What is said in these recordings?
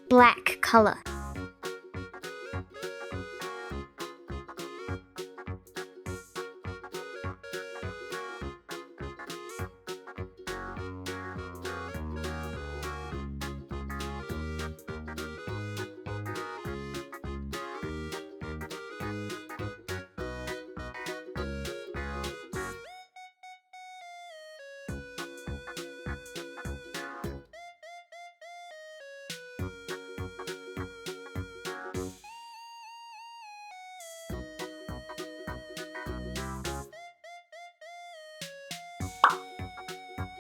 Black color.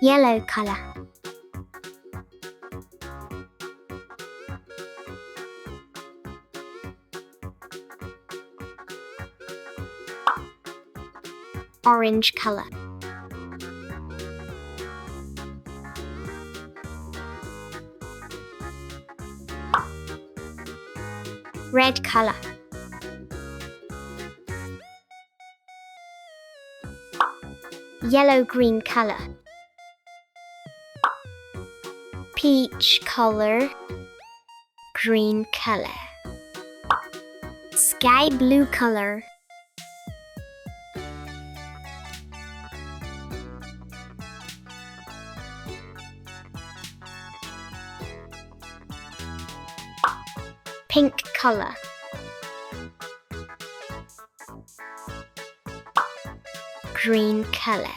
Yellow color. Orange color. Red color. Yellow-green color. Peach color. Green color. Sky blue color. Pink color. Green color.